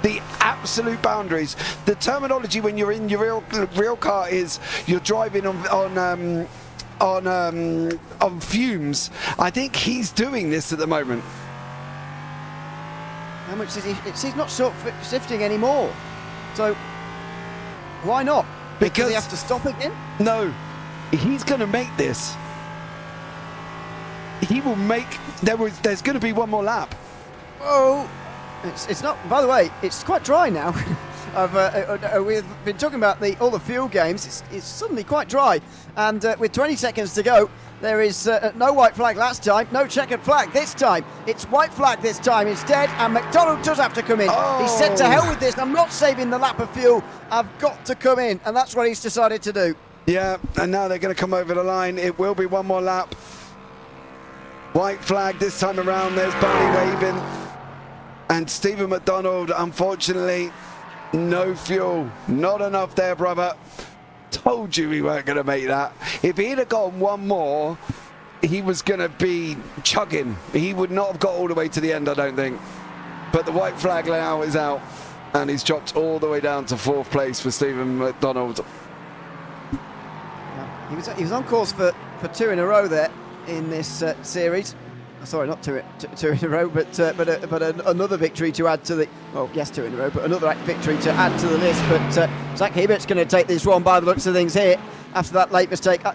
the absolute boundaries. The terminology when you're in your real car is you're driving on fumes. I think he's doing this at the moment. How much is he? He's not shifting anymore. So why not? Because he has to stop again? No, he's going to make this. He will make. There's going to be 1 more lap. Oh, it's not. By the way, it's quite dry now. We've been talking about all the fuel games. It's suddenly quite dry, and with 20 seconds to go, there is no white flag last time, no checkered flag this time. It's white flag this time instead, and McDonald does have to come in. Oh. He said, to hell with this, I'm not saving the lap of fuel, I've got to come in, and that's what he's decided to do. Yeah, and now they're going to come over the line. It will be 1 more lap. White flag this time around. There's Barney waving, and Stephen McDonald, unfortunately, no fuel, not enough there, brother. Told you we weren't going to make that. If he'd have gotten 1 more, he was going to be chugging. He would not have got all the way to the end, I don't think. But the white flag now is out, and he's dropped all the way down to 4th place for Stephen McDonald. Yeah, he was on course for 2 in a row there in this series. Sorry, not two in a row, but another victory to add to the. Well, yes, 2 in a row, but another victory to add to the list. But Zach Hibbert's going to take this one by the looks of things here after that late mistake. I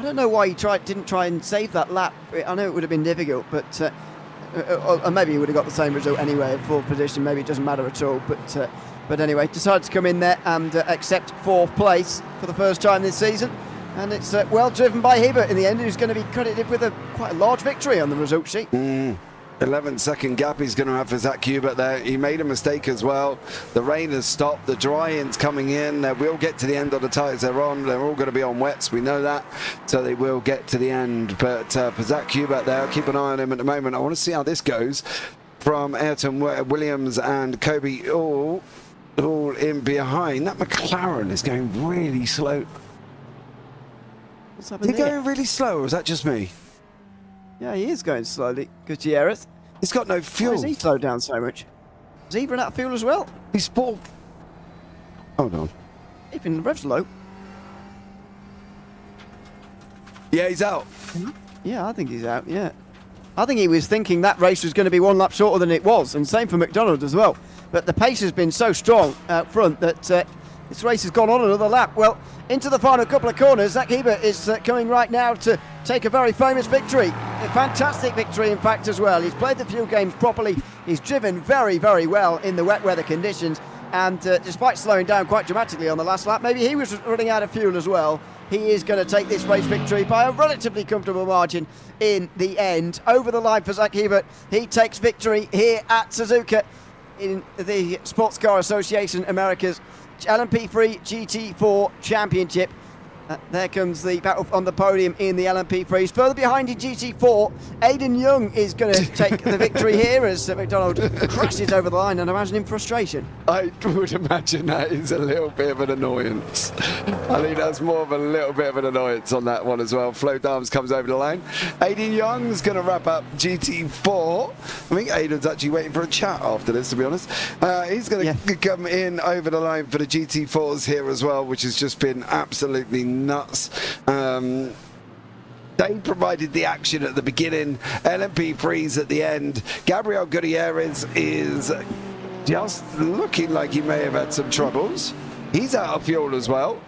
don't know why he didn't try and save that lap. I know it would have been difficult, but or maybe he would have got the same result anyway in 4th position. Maybe it doesn't matter at all. But anyway, decided to come in there and accept 4th place for the first time this season. And it's well driven by Hibbert in the end, who's going to be credited with quite a large victory on the result sheet. 11-second gap he's going to have for Zach Hubert there. He made a mistake as well. The rain has stopped. The dry-in's coming in. They will get to the end of the tyres they're on. They're all going to be on wets. We know that. So they will get to the end. But for Zach Hubert there, keep an eye on him at the moment. I want to see how this goes from Ayrton Williams and Kobe all in behind. That McLaren is going really slow. What's happened Is he going really slow, or is that just me? Yeah, he is going slowly. Gutierrez. He's got no fuel. Why has he slowed down so much? Has he run out of fuel as well? He's sport. Hold on. Keeping the revs low. Yeah, he's out. Yeah, I think he's out, yeah. I think he was thinking that race was going to be 1 lap shorter than it was, and same for McDonald as well. But the pace has been so strong out front that this race has gone on another lap. Well, into the final couple of corners, Zach Hibert is coming right now to take a very famous victory A fantastic victory, in fact, as well. He's played the fuel games properly. He's driven very, very well in the wet weather conditions. And despite slowing down quite dramatically on the last lap, maybe he was running out of fuel as well. He is going to take this race victory by a relatively comfortable margin in the end. Over the line for Zach Hebert. He takes victory here at Suzuka in the Sportscar Association Americas LMP3 GT4 Championship. There comes the battle on the podium in the LMP3s. Further behind in GT4, Aidan Young is going to take the victory here as McDonald crashes over the line, and imagine in frustration. I would imagine that is a little bit of an annoyance. I think that's more of a little bit of an annoyance on that one as well. Flo Dahms comes over the line. Aidan Young's going to wrap up GT4. I think Aidan's actually waiting for a chat after this, to be honest. He's going to come in over the line for the GT4s here as well, which has just been absolutely nuts. They provided the action at the beginning, LMP3s at the end. Gabriel Gutierrez is just looking like he may have had some troubles. He's out of fuel as well.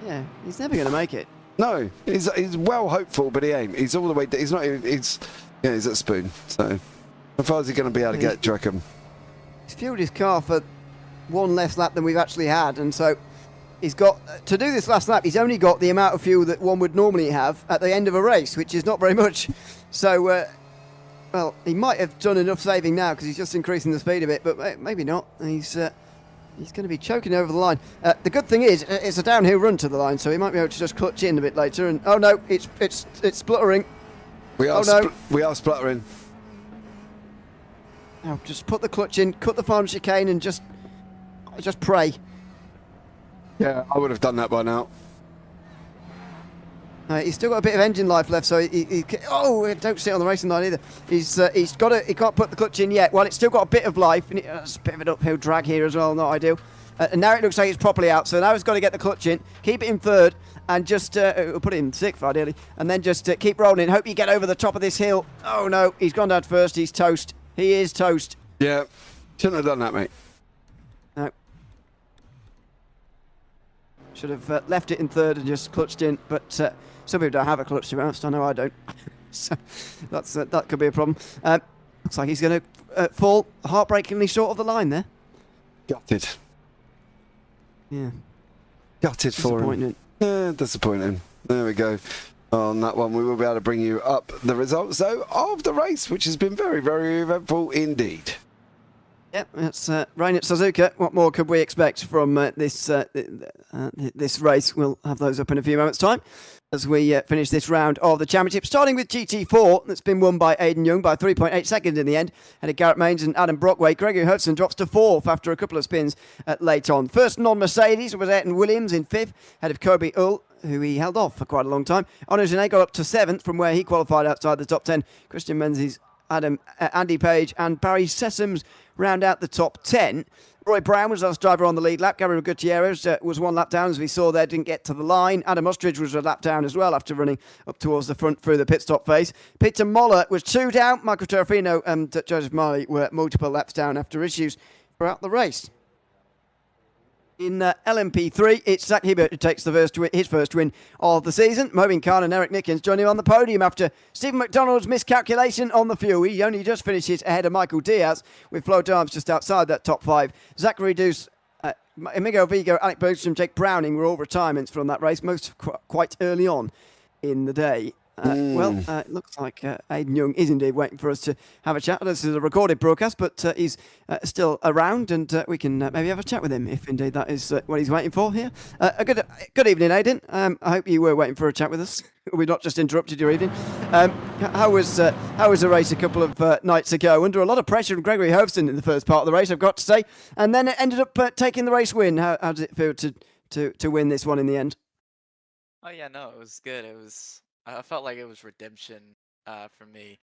Yeah, he's never going to make it. No, he's well hopeful, but he ain't. He's all the way. He's not even. He's at Spoon. So, how far is he going to be able to get, do you reckon? He's fueled his car for one less lap than we've actually had, and so he's got, to do this last lap, he's only got the amount of fuel that one would normally have at the end of a race, which is not very much. So, well, he might have done enough saving now because he's just increasing the speed a bit, but maybe not. He's going to be choking over the line. The good thing is, it's a downhill run to the line, so he might be able to just clutch in a bit later. And oh no, it's spluttering. We are spluttering. Now, just put the clutch in, cut the final chicane, and just pray. Yeah, I would have done that by now. He's still got a bit of engine life left, so don't sit on the racing line either. He can't put the clutch in yet. Well, it's still got a bit of life, and it's a bit of an uphill drag here as well, not ideal. And now it looks like it's properly out, so now it's got to get the clutch in, keep it in third, and just put it in sixth ideally, and then just keep rolling. Hope you get over the top of this hill. Oh no, he's gone down first. He's toast. He is toast. Yeah, shouldn't have done that, mate. No. Should have left it in third and just clutched in, but some people don't have a clutch, to be honest. I know I don't. So that could be a problem. Looks like he's going to fall heartbreakingly short of the line there. Gutted. Yeah. Gutted for him. Yeah, disappointing. There we go. On that one, we will be able to bring you up the results, though, of the race, which has been very, very eventful indeed. Yep, it's rain at Suzuka. What more could we expect from this race? We'll have those up in a few moments' time as we finish this round of the championship. Starting with GT4, that's been won by Aidan Young by 3.8 seconds in the end. Ahead of Garrett Mains and Adam Brockway. Gregory Hudson drops to fourth after a couple of spins late on. First non-Mercedes was Ayrton Williams in fifth, ahead of Kobe Ull, who he held off for quite a long time. Honor Genet got up to seventh from where he qualified outside the top 10. Christian Menzies, Andy Page and Barry Sessoms round out the top 10. Roy Brown was the last driver on the lead lap. Gabriel Gutierrez was one lap down, as we saw there, didn't get to the line. Adam Ostridge was a lap down as well after running up towards the front through the pit stop phase. Peter Moller was 2 down. Michael Terrafino and Joseph Marley were multiple laps down after issues throughout the race. In LMP3, it's Zach Hebert who takes his first win of the season. Moeen Khan and Eric Nickens join him on the podium after Stephen McDonald's miscalculation on the fuel. He only just finishes ahead of Michael Diaz, with Flo Dahms just outside that top 5. Zachary Deuce, Amigo Vigo, Alec Bergstrom, Jake Browning were all retirements from that race, most quite early on in the day. Well, it looks like Aidan Young is indeed waiting for us to have a chat. This is a recorded broadcast, but he's still around, and we can maybe have a chat with him if indeed that is what he's waiting for here. Good evening, Aidan. I hope you were waiting for a chat with us. We've not just interrupted your evening. How was the race a couple of nights ago? Under a lot of pressure from Gregory Hovson in the first part of the race, I've got to say, and then it ended up taking the race win. How did it feel to win this one in the end? Oh yeah, no, it was good. I felt like it was redemption for me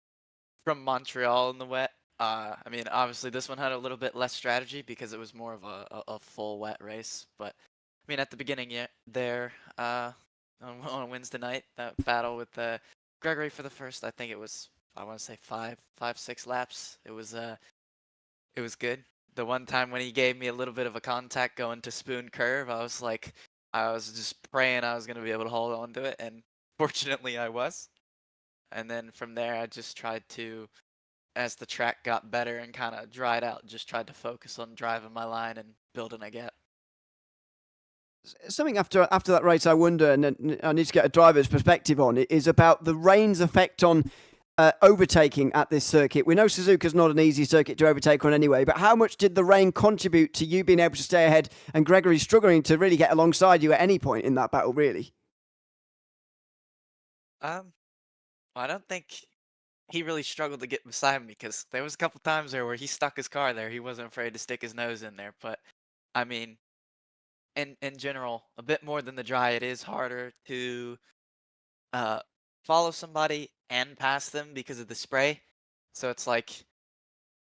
from Montreal in the wet. I mean, obviously this one had a little bit less strategy because it was more of a full wet race. But I mean, at the beginning there on Wednesday night, that battle with Gregory for the first, I think it was, I want to say 6 laps. It was good. The one time when he gave me a little bit of a contact going to Spoon Curve, I was just praying I was going to be able to hold on to it, and fortunately I was. And then from there, I just tried to, as the track got better and kind of dried out, just tried to focus on driving my line and building a gap. Something after that race, I wonder, and I need to get a driver's perspective on it, is about the rain's effect on overtaking at this circuit. We know Suzuka's not an easy circuit to overtake on anyway, but how much did the rain contribute to you being able to stay ahead and Gregory struggling to really get alongside you at any point in that battle, really? I don't think he really struggled to get beside me, because there was a couple times there where he stuck his car there. He wasn't afraid to stick his nose in there. But I mean, in general, a bit more than the dry, it is harder to follow somebody and pass them because of the spray. So it's like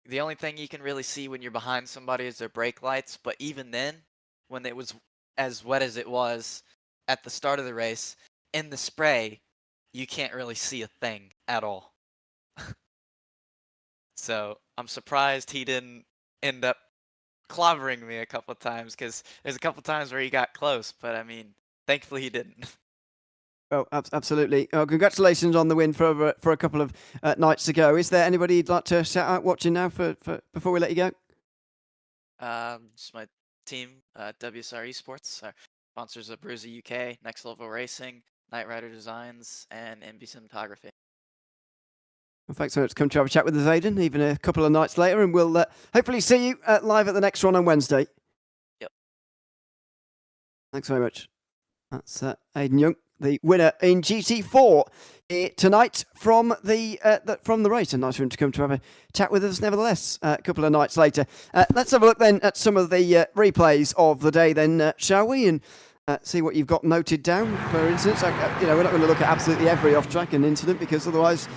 the only thing you can really see when you're behind somebody is their brake lights. But even then, when it was as wet as it was at the start of the race, in the spray, you can't really see a thing at all. So I'm surprised he didn't end up clobbering me a couple times, because there's a couple times where he got close, but I mean, thankfully he didn't. Oh, absolutely. Congratulations on the win for a couple of nights ago. Is there anybody you'd like to shout out watching now for before we let you go? Just my team, WSR Esports, sponsors of Bruiser UK, Next Level Racing, Knight Rider Designs, and MB Cinematography. Well, thanks so much for coming to have a chat with us, Aidan, even a couple of nights later, and we'll hopefully see you live at the next one on Wednesday. Yep. Thanks very much. That's Aidan Young, the winner in GT4 tonight from the race. And nice for him to come to have a chat with us nevertheless a couple of nights later. Let's have a look then at some of the replays of the day then, shall we? And see what you've got noted down, for instance. We're not going to look at absolutely every off-track and incident, because otherwise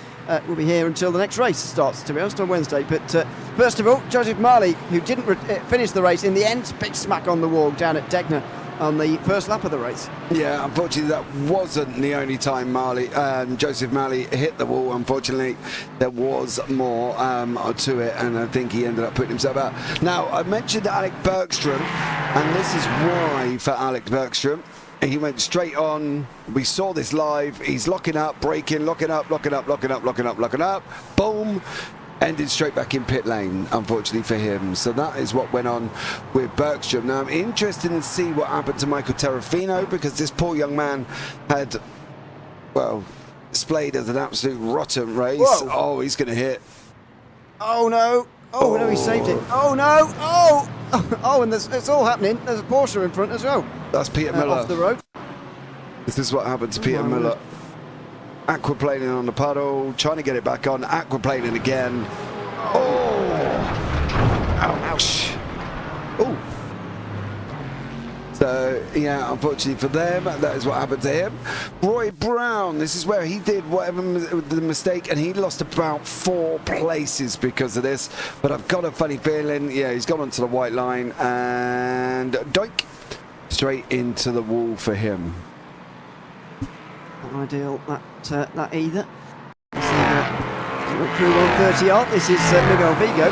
we'll be here until the next race starts, to be honest, on Wednesday. But first of all, Joseph Marley, who didn't finish the race in the end, big smack on the wall down at Degner on the first lap of the race. Yeah, unfortunately that wasn't the only time Joseph Marley hit the wall. Unfortunately, there was more to it, and I think he ended up putting himself out. Now, I mentioned Alec Bergstrom, and this is why for Alec Bergstrom. He went straight on. We saw this live. He's locking up, braking, locking up, boom. Ended straight back in pit lane, unfortunately for him. So that is what went on with Bergstrom. Now I'm interested to see what happened to Michael Terrafino, because this poor young man had, well, displayed as an absolute rotten race. Whoa. Oh, he's going to hit. Oh no! Oh no, he saved it. Oh no! Oh! Oh, and it's all happening. There's a Porsche in front as well. That's Peter Miller. Off the road. This is what happened to Peter Miller. Aquaplaning on the puddle, trying to get it back on, aquaplaning again. Oh! Ouch! Oh! So, yeah, unfortunately for them, that is what happened to him. Roy Brown, this is where he did whatever the mistake, and he lost about 4 places because of this. But I've got a funny feeling, yeah, he's gone onto the white line, and doink! Straight into the wall for him. Not ideal, that either. Through 130 yard. This is Miguel Vigo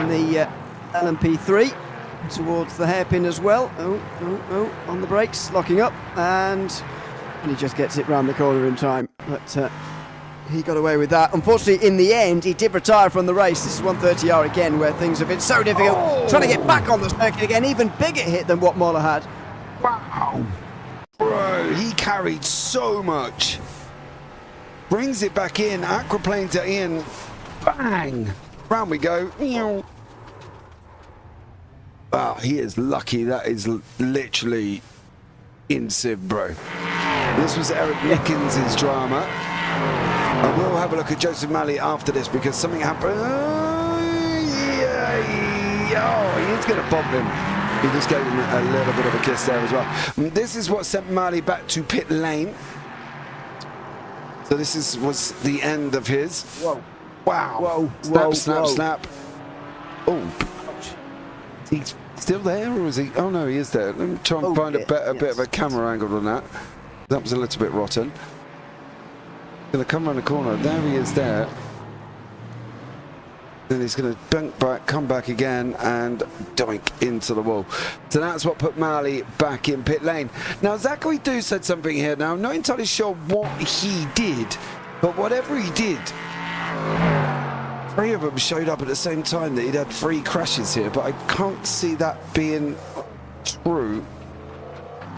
in the LMP3 towards the hairpin as well. Oh, on the brakes, locking up, and he just gets it round the corner in time. But he got away with that. Unfortunately, in the end, he did retire from the race. This is 130R again, where things have been so difficult. Trying to get back on the circuit again, even bigger hit than what Moller had. Wow. Bro, he carried so much. Brings it back in, aquaplanes it in. Bang! Round we go. Wow, he is lucky. That is literally in Civ, bro. This was Eric Nickens' drama. I will have a look at Joseph Malley after this, because something happened. Oh, he's going to bump him. He just gave him a little bit of a kiss there as well. This is what sent Marley back to pit lane. So this was the end of his. Whoa. Wow. Whoa. Snap. Oh. He's still there, or is he? Oh no, he is there. Let me try and find a bit of a camera angle on that. That was a little bit rotten. Gonna come around the corner. There he is there. Then he's going to bunk back, come back again, and doink into the wall. So that's what put Marley back in pit lane. Now, Zachary Do said something here. Now, I'm not entirely sure what he did But whatever he did, 3 of them showed up at the same time that he'd had 3 crashes here, but I can't see that being true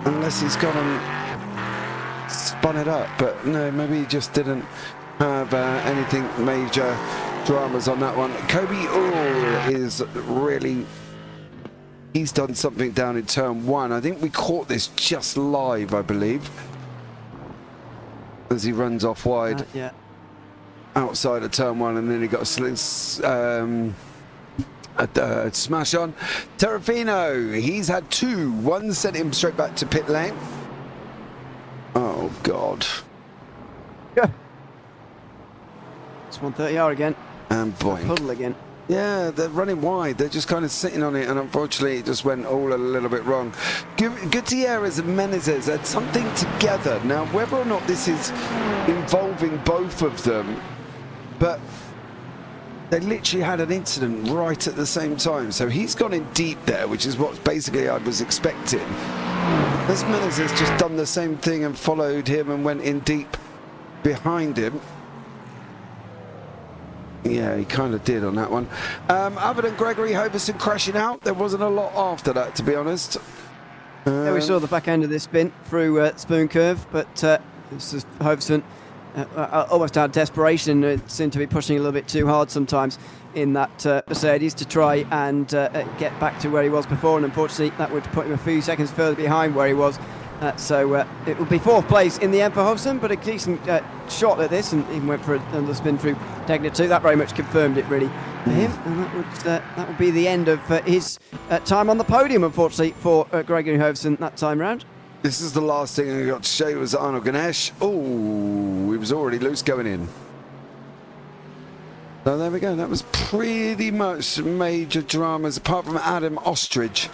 unless he's gone and spun it up. But no, maybe he just didn't have anything major dramas on that one. Kobe All is really... He's done something down in turn 1. I think we caught this just live, I believe, as he runs off wide outside of turn 1, and then he got a smash on. Terrafino, he's had 2. One sent him straight back to pit lane. Oh, God. Yeah. It's 130R again. And boing. Puddle again. Yeah, they're running wide. They're just kind of sitting on it, and unfortunately it just went all a little bit wrong. Gutierrez and Menezes had something together. Now, whether or not this is involving both of them, but they literally had an incident right at the same time. So he's gone in deep there, which is what basically I was expecting. As Menezes just done the same thing and followed him and went in deep behind him. Yeah, he kind of did on that one. Other than Gregory Hoverson crashing out, there wasn't a lot after that, to be honest. Yeah, we saw the back end of this spin through Spoon Curve, but this is Hoverson almost out of desperation. It seemed to be pushing a little bit too hard sometimes in that Mercedes to try and get back to where he was before, and unfortunately that would put him a few seconds further behind where he was. So it will be 4th place in the end for Hobson, but a decent shot at this, and even went for another spin through Degner 2. That very much confirmed it really for him, and that would be the end of his time on the podium, unfortunately, for Gregory Hobson that time round. This is the last thing I got to show you was Arnold Ganesh. Oh, he was already loose going in. So there we go. That was pretty much major dramas, apart from Adam Ostrich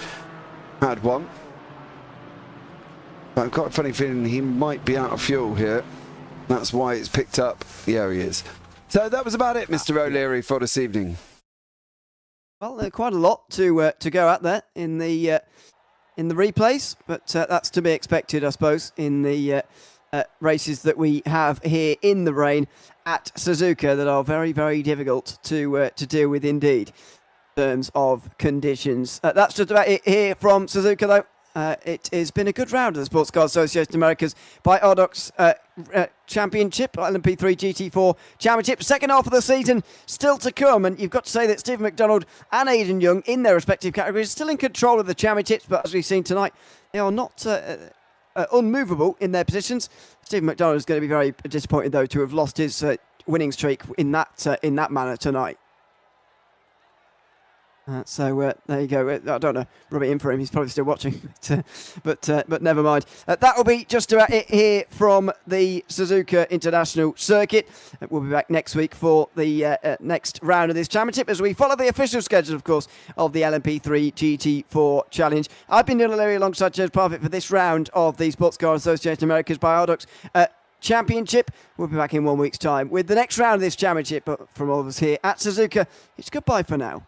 had one. I've got a funny feeling he might be out of fuel here. That's why it's picked up. Yeah, he is. So that was about it, Mr. O'Leary, for this evening. Well, quite a lot to go at there in the replays, but that's to be expected, I suppose, in the races that we have here in the rain at Suzuka that are very, very difficult to deal with indeed in terms of conditions. That's just about it here from Suzuka, though. It has been a good round of the Sportscar Association Americas by Ardox Championship, LMP3 GT4 Championship. Second half of the season still to come, and you've got to say that Stephen McDonald and Aidan Young in their respective categories are still in control of the championships, but as we've seen tonight, they are not unmovable in their positions. Stephen McDonald is going to be very disappointed, though, to have lost his winning streak in that manner tonight. So there you go. I don't know, rub it in for him. He's probably still watching, but never mind. That will be just about it here from the Suzuka International Circuit. We'll be back next week for the next round of this championship as we follow the official schedule, of course, of the LMP3 GT4 Challenge. I've been Neil O'Leary alongside James Parfitt for this round of the Sportscar Association Americas by Ardox Championship. We'll be back in 1 week's time with the next round of this championship. But from all of us here at Suzuka, it's goodbye for now.